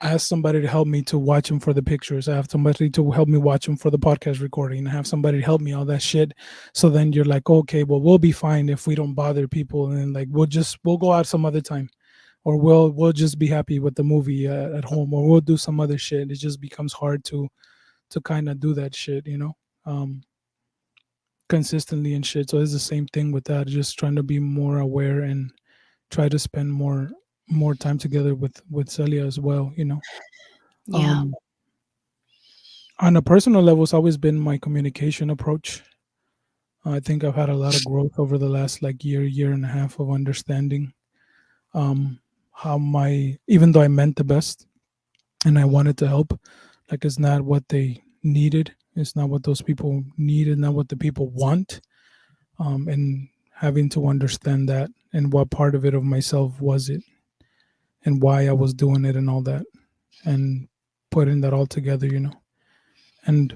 ask somebody to help me to watch them for the pictures. I have somebody to help me watch them for the podcast recording. I have somebody to help me all that shit. So then you're like, okay, well we'll be fine if we don't bother people and then like we'll go out some other time or we'll just be happy with the movie at home or we'll do some other shit. It just becomes hard to kind of do that shit. Um, consistently and shit. So it's the same thing with that. Just trying to be more aware and try to spend more time together with Celia as well. Yeah. Um, on a personal level, it's always been my communication approach. I think I've had a lot of growth over the last like year and a half of understanding um, how my even though I meant the best and I wanted to help, like it's not what they needed. It's not what those people needed, not what the people want. And having to understand that and what part of it of myself was it and why I was doing it and all that and putting that all together, And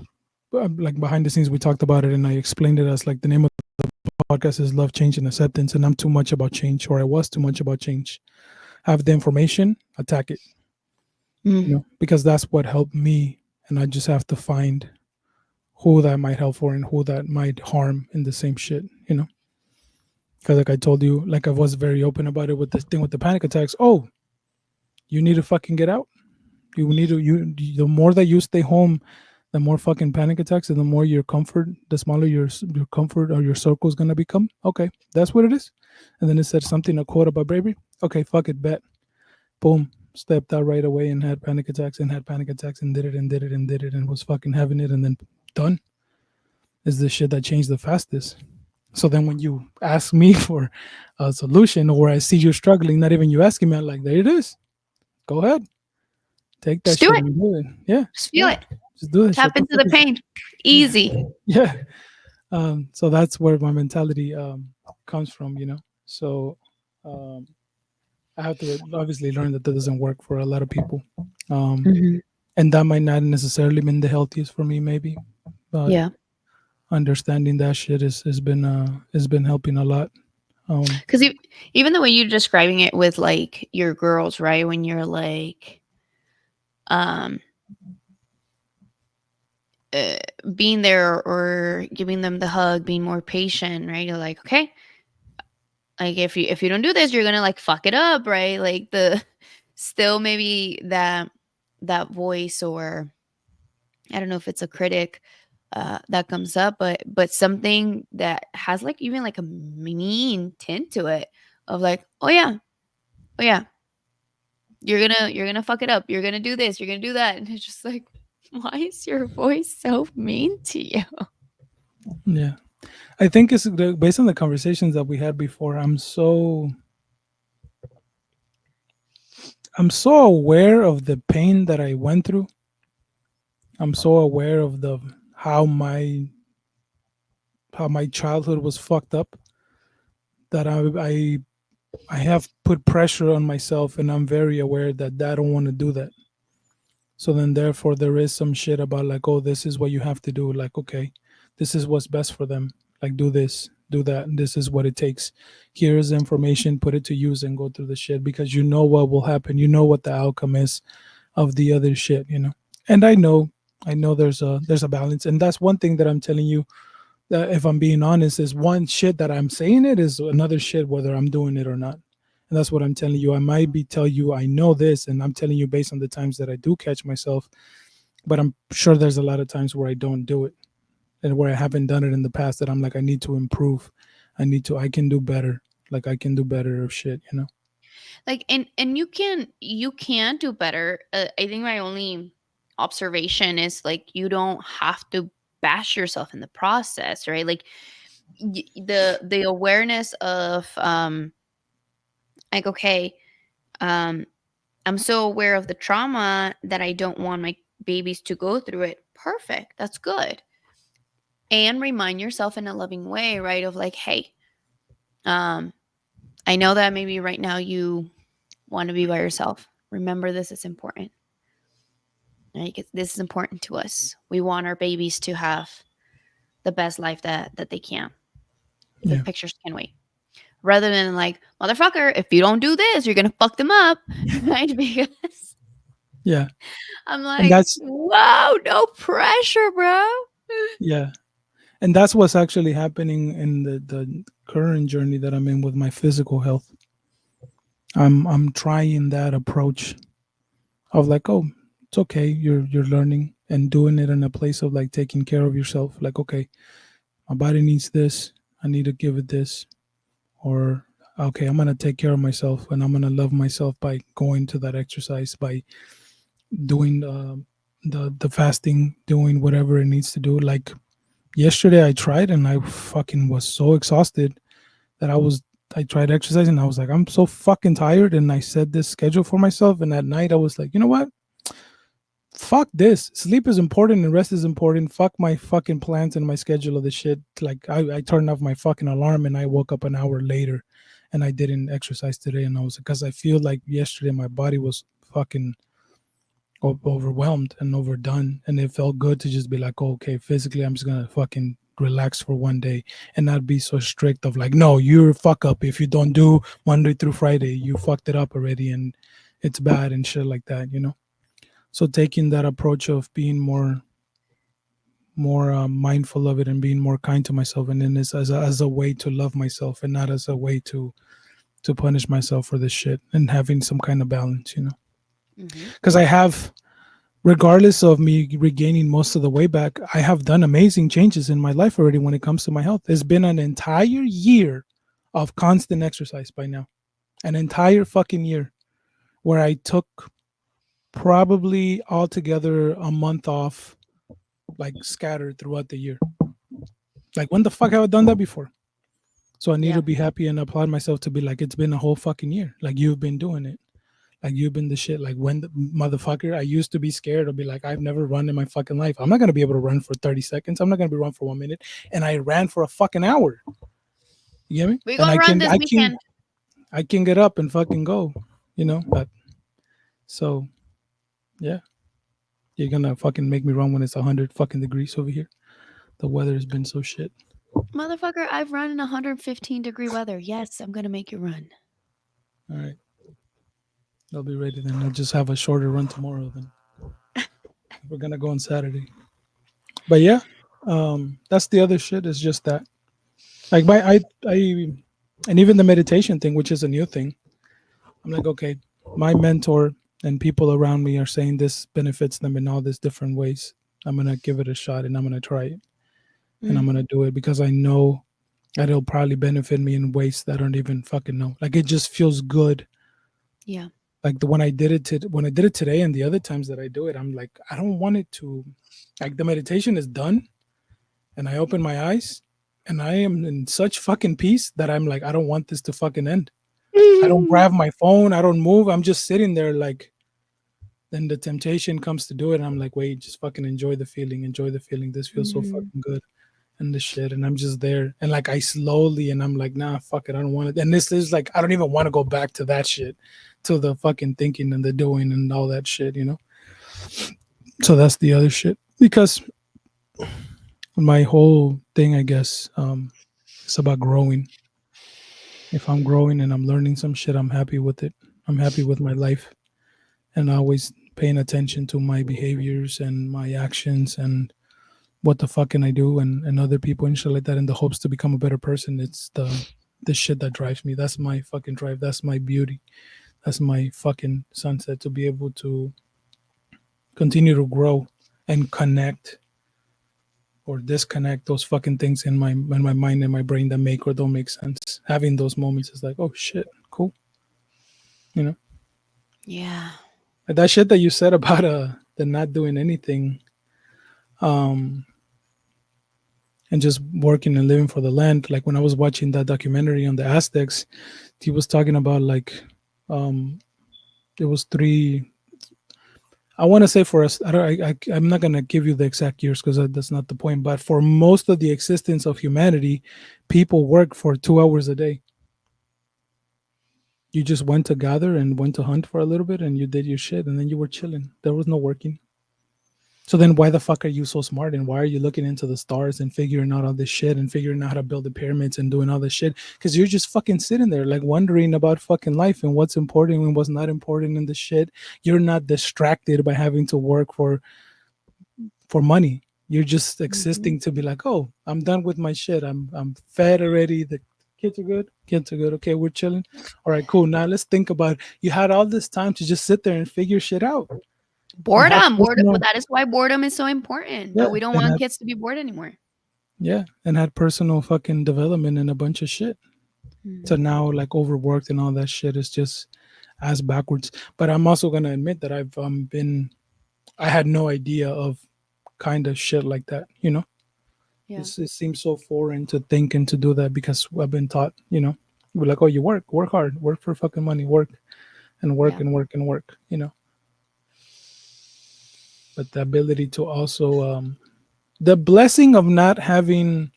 like behind the scenes, we talked about it and I explained it as like the name of the podcast is Love, Change, and Acceptance. And I'm too much about change, or I was too much about change. Have the information, attack it, Mm. because that's what helped me. And I just have to find who that might help for and who that might harm in the same shit. Because like I told you, like I was very open about it with this thing with the panic attacks. Oh, you need to fucking get out. You need to the more that you stay home, the more fucking panic attacks and the more your comfort, the smaller your comfort or your circle is gonna become. Okay, that's what it is. And then it said something, a quote about bravery. Okay, fuck it, bet. Boom. Stepped out right away and had panic attacks and had panic attacks and did it and did it and did it and was fucking having it and then done. Is the shit that changed the fastest. So then when you ask me for a solution or I see you struggling, not even you asking me, I'm like, there it is. Go ahead. Take that Just do shit it. and do it. Yeah. Just feel Yeah. it. Just do that Tap shit. into the pain. Yeah. Easy. Yeah. So that's where my mentality comes from. So um, I have to obviously learn that doesn't work for a lot of people. Um, Hmm. and that might not necessarily been the healthiest for me, maybe, but Yeah. understanding that shit has been helping a lot. Um, Because even the way you're describing it with like your girls, right? When you're like, um, uh, being there or giving them the hug, being more patient, right? You're like, okay, like if you don't do this, you're gonna like fuck it up, right? Like the still maybe that voice, or I don't know if it's a critic that comes up, but something that has like even like a mean tint to it of like, oh yeah, you're gonna fuck it up, you're gonna do this, you're gonna do that, and it's just like, why is your voice so mean to you? yeah, I think based on the conversations that we had before. I'm so aware of the pain that I went through. I'm so aware of the how my how my childhood was fucked up that I have put pressure on myself, and I'm very aware that I don't want to do that. So then, therefore, there is some shit about like, oh, this is what you have to do. Like, okay, this is what's best for them. Like, do this, do that. And this is what it takes. Here's the information, put it to use, and go through the shit because you know what will happen. You know what the outcome is of the other shit. And I know there's a balance, and that's one thing that I'm telling you. That if I'm being honest, is one shit that I'm saying it is another shit whether I'm doing it or not. And that's what I'm telling you. I might be tell you I know this, and I'm telling you based on the times that I do catch myself, but I'm sure there's a lot of times where I don't do it and where I haven't done it in the past that I'm like I need to improve. I can do better. Like I can do better of shit. Like, and you can do better. I think my only observation is like you don't have to bash yourself in the process, right? Like the awareness of like, okay, um I'm so aware of the trauma that I don't want my babies to go through it. Perfect. That's good. And remind yourself in a loving way, right? Of like, hey, um, I know that maybe right now you want to be by yourself. Remember, this is important. Right? 'Cause this is important to us. We want our babies to have the best life that they can. The Yeah. pictures can wait. Rather than like, motherfucker, if you don't do this, you're gonna fuck them up. Right? Because Yeah. I'm And like, that's whoa, no pressure, bro. yeah. And that's what's actually happening in the current journey that I'm in with my physical health. I'm trying that approach of like, oh, it's okay. You're learning and doing it in a place of like taking care of yourself. Like, okay, My body needs this. I need to give it this. Or, okay, I'm going to take care of myself and I'm going to love myself by going to that exercise, by doing the fasting, doing whatever it needs to do. Like yesterday, I tried and I fucking was so exhausted that I tried exercising. I was like, I'm so fucking tired. And I set this schedule for myself. And at night, I was like, you know what? Fuck this. Sleep is important and rest is important. Fuck my fucking plans and my schedule of the shit. Like I turned off my fucking alarm and I woke up an hour later and I didn't exercise today. And I was because I feel like yesterday my body was fucking overwhelmed and overdone. And it felt good to just be like, oh, okay, physically, I'm just going to fucking relax for one day and not be so strict of like, no, you're a fuck up. If you don't do Monday through Friday, you fucked it up already and it's bad and shit like that, you know? So taking that approach of being more mindful of it and being more kind to myself, and then this as a way to love myself and not as a way to punish myself for this shit, and having some kind of balance, you know. Mm-hmm. Because I have, regardless of me regaining most of the way back, I have done amazing changes in my life already when it comes to my health. It's been an entire year of constant exercise by now, an entire fucking year where I took probably altogether a month off, like scattered throughout the year. Like, when the fuck have I done that before? So I need Yeah. to be happy and applaud myself to be like, it's been a whole fucking year. Like, you've been doing it. Like, you've been the shit. Like, when the motherfucker, I used to be scared to be like, I've never run in my fucking life. I'm not going to be able to run for 30 seconds. I'm not going to be run for 1 minute. And I ran for a fucking hour. You get me? We And gonna run this weekend. I can get up and fucking go, you know? But so, yeah, you're going to fucking make me run when it's 100 fucking degrees over here. The weather has been so shit. Motherfucker, I've run in 115-degree weather. Yes, I'm gonna make you run. All right. I'll be ready then. I'll just have a shorter run tomorrow then. We're gonna go on Saturday. But yeah, that's the other shit. Is just that. Like I and even the meditation thing, which is a new thing. I'm like, okay, my mentor and people around me are saying this benefits them in all these different ways. I'm gonna give it a shot and I'm gonna try it and I'm Mm, gonna do it because I know that it'll probably benefit me in ways that I don't even fucking know. Like, it just feels good. yeah. Like, the when I did it today and the other times that I do it, I'm like, I don't want it to, like, the meditation is done and I open my eyes and I am in such fucking peace that I'm like, I don't want this to fucking end. I don't grab my phone, I don't move. I'm just sitting there like, then the temptation comes to do it and I'm like, wait, just fucking enjoy the feeling, enjoy the feeling. This feels so Mm, fucking good. And the shit, and I'm just there and like I slowly, and I'm like, nah, fuck it, I don't want it. And this is like, I don't even want to go back to that shit, to the fucking thinking and the doing and all that shit, you know. So that's the other shit, because my whole thing, I guess, is about growing. If I'm growing and I'm learning some shit, I'm happy with it. I'm happy with my life, and always paying attention to my behaviors and my actions and what the fuck can I do, and other people and shit like that, in the hopes to become a better person. It's the shit that drives me. That's my fucking drive. That's my beauty. That's my fucking sunset, to be able to continue to grow and connect or disconnect those fucking things in my mind and my brain that make or don't make sense. Having those moments is like, oh shit, cool. You know? yeah. And that shit that you said about the not doing anything, um and just working and living for the land. Like, when I was watching that documentary on the Aztecs, he was talking about like, um it was three, I want to say, for us, I don't, I'm not going to give you the exact years because that's not the point, but for most of the existence of humanity, people work for 2 hours a day. You just went to gather and went to hunt for a little bit and you did your shit and then you were chilling. There was no working. So then why the fuck are you so smart, and why are you looking into the stars and figuring out all this shit and figuring out how to build the pyramids and doing all this shit? Because you're just fucking sitting there like wondering about fucking life and what's important and what's not important in the shit. You're not distracted by having to work for money. You're just Mhm. existing to be like, oh, I'm done with my shit. I'm fed already. The kids are good. Kids are good. Okay, we're chilling. All right, cool. Now let's think about it. You had all this time to just sit there and figure shit out and have Boredom. Boredom. Well, personal, that is why boredom is so important. yeah, But we don't and want have, kids to be bored anymore. Yeah, and had personal fucking development and a bunch of shit. To Mhm. now like overworked and all that shit is just as backwards. But I'm also gonna admit that I've been I had no idea of kind of shit like that. You know, Yeah. it seems so foreign to think and to do that because I've been taught. You know, we're like, oh, you work hard, work for fucking money, work and work Yeah. and work and work. You know, but the ability to also the blessing of not having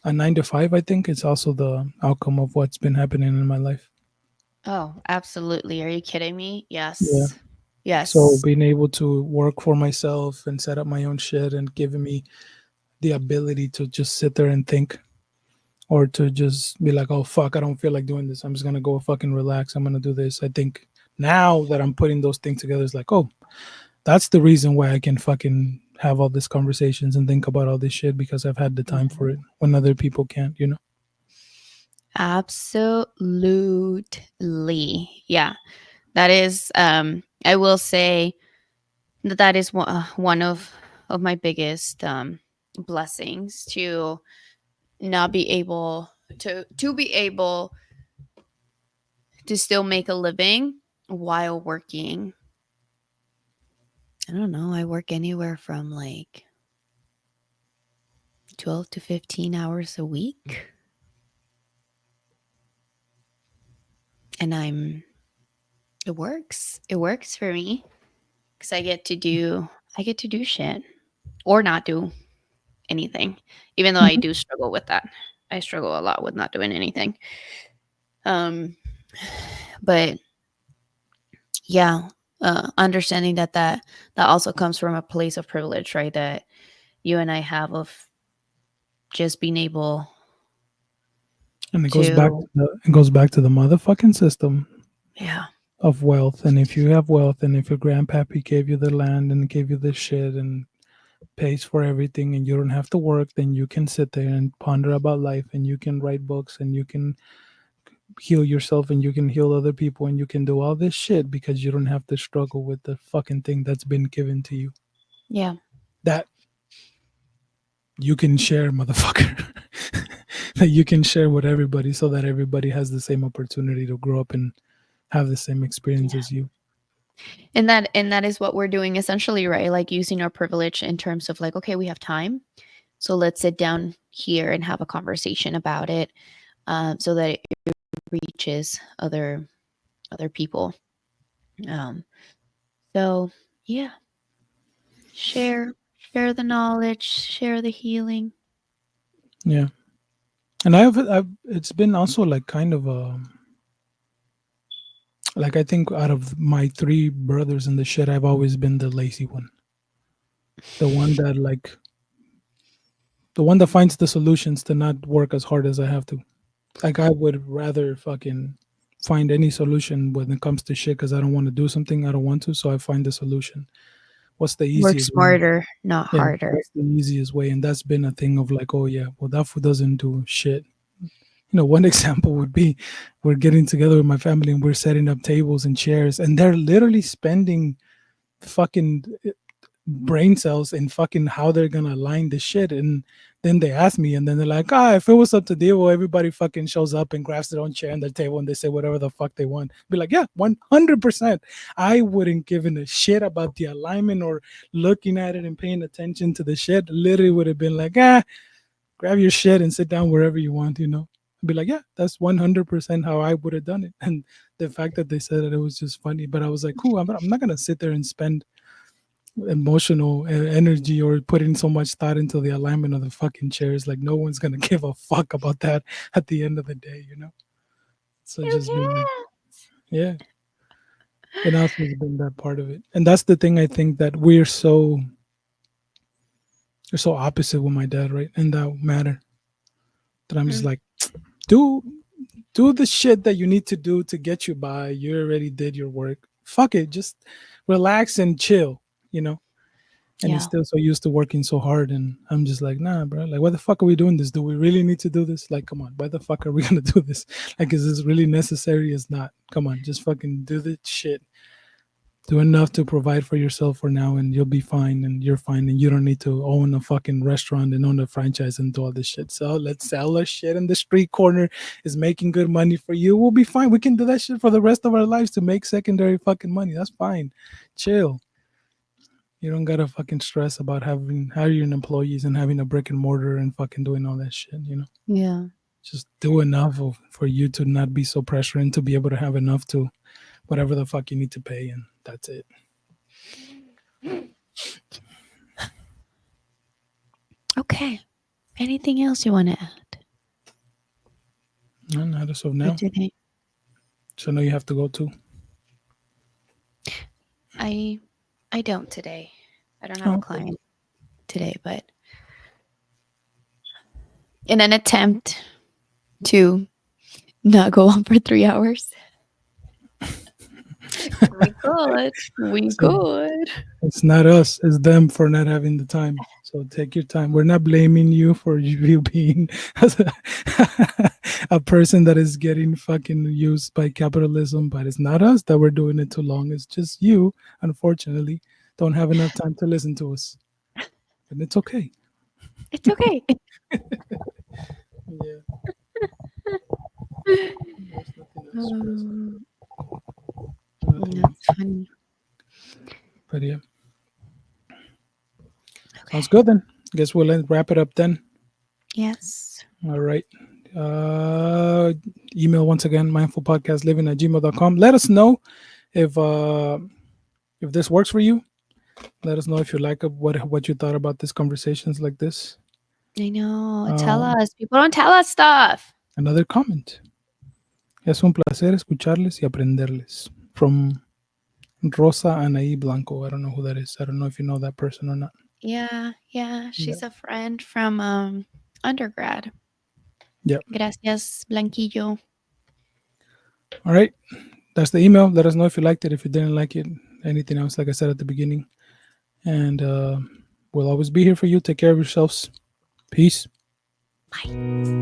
a 9 to 5, I think, is also the outcome of what's been happening in my life. Oh, absolutely. Are you kidding me? Yeah. Yes. So Yes. being able to work for myself and set up my own shit and giving me the ability to just sit there and think, or to just be like, oh fuck, I don't feel like doing this. I'm just gonna go fucking relax. I'm gonna do this. I think now that I'm putting those things together, it's like, oh, that's the reason why I can fucking have all these conversations and think about all this shit, because I've had the time for it Mhm. when other people can't, you know? Absolutely. Yeah. That is I will say that that is one of my biggest blessings, to not be able to be able to still make a living while working. I don't know, I work anywhere from like 12 to 15 hours a week, and it works. It works for me cuz I get to do shit or not do anything. Even though I Mhm. do struggle with that. I struggle a lot with not doing anything. Um but yeah, understanding that also comes from a place of privilege, right? That you and I have, of just being able And to, it goes back to the motherfucking system yeah, of wealth. And if you have wealth, and if your grandpappy gave you the land and gave you the shit and pays for everything, and you don't have to work, then you can sit there and ponder about life, and you can write books, and you can heal yourself, and you can heal other people, and you can do all this shit because you don't have to struggle with the fucking thing that's been given to you. yeah, That you can share, motherfucker. That you can share with everybody, so that everybody has the same opportunity to grow up and have the same experience yeah. as you. And that is what we're doing essentially, right? Like using our privilege in terms of like, okay, we have time, so let's sit down here and have a conversation about it, so that it reaches other people. Um, so yeah, share share the knowledge, share the healing. Yeah. And I've it's been also like kind of a, like, I think out of my three brothers in the shit, I've always been the lazy one, the one that like, the one that finds the solutions to not work as hard as I have to. Like, I would rather fucking find any solution when it comes to shit, because I don't want to do something I don't want to, so I find the solution. What's the Work easiest way? smarter, not Yeah, harder. what's the easiest way? And that's been a thing of like, oh yeah, well that fool doesn't do shit. You know, one example would be, we're getting together with my family and we're setting up tables and chairs, and they're literally spending fucking brain cells in fucking how they're gonna align the shit. And then they ask me, and then they're like, ah, if it was up to deal, well, everybody fucking shows up and grabs their own chair and their table, and they say whatever the fuck they want. Be like, yeah, 100%. I wouldn't given a shit about the alignment or looking at it and paying attention to the shit. Literally would have been like, ah, grab your shit and sit down wherever you want, you know. I'd be like, yeah, that's 100% how I would have done it. And the fact that they said it was just funny. But I was like, cool, I'm not gonna sit there and spend emotional energy or putting so much thought into the alignment of the fucking chairs. Like, no one's gonna give a fuck about that at the end of the day, you know. So You just being like, can. yeah. And also has been that part of it. And that's the thing, I think, that we're so opposite with my dad, right? In that matter. That I'm just Mm, like, do do the shit that you need to do to get you by. You already did your work. Fuck it, just relax and chill, you know. And he's yeah. still so used to working so hard, and I'm just like, nah, bro. Like, why the fuck are we doing this? Do we really need to do this? Like, come on, why the fuck are we gonna do this? Like, is this really necessary? It's not. Come on, just fucking do the shit. Do enough to provide for yourself for now, and you'll be fine, and you're fine, and you don't need to own a fucking restaurant and own a franchise and do all this shit. So let's sell our shit in the street corner. Is making good money for you. We'll be fine. We can do that shit for the rest of our lives to make secondary fucking money. That's fine. Chill. You don't gotta fucking stress about having hiring employees and having a brick and mortar and fucking doing all that shit. Yeah. Just do enough for you to not be so pressured and to be able to have enough to whatever the fuck you need to pay, and that's it. Okay. Anything else you want to add No, not as of for now. today? So I know you have to go too. I don't today. I don't have a Oh, client today, but in an attempt to not go on for 3 hours, we could. We so could. it's not us, it's them for not having the time. So take your time. We're not blaming you for you being a person that is getting fucking used by capitalism, but it's not us that we're doing it too long. It's just you, unfortunately, don't have enough time to listen to us. And it's okay. It's okay. Yeah, there's nothing else for us. Um, Nothing else. that's funny. But yeah, Okay. sounds good then. Guess we'll wrap it up then. Yes. All right. Uh, email once again, mindfulpodcastliving@gmail.com. Let us know if this works for you. Let us know if you like what you thought about these conversations like this. I know. Tell Um, us. People don't tell us stuff. Another comment. Es un placer escucharles y aprenderles. From Rosa Anaí Blanco. I don't know who that is. I don't know if you know that person or not. Yeah. Yeah. She's a friend from undergrad. Yep. Gracias, Blanquillo. All right. That's the email. Let us know if you liked it. If you didn't like it, anything else, like I said at the beginning. And we'll always be here for you. Take care of yourselves. Peace. Bye.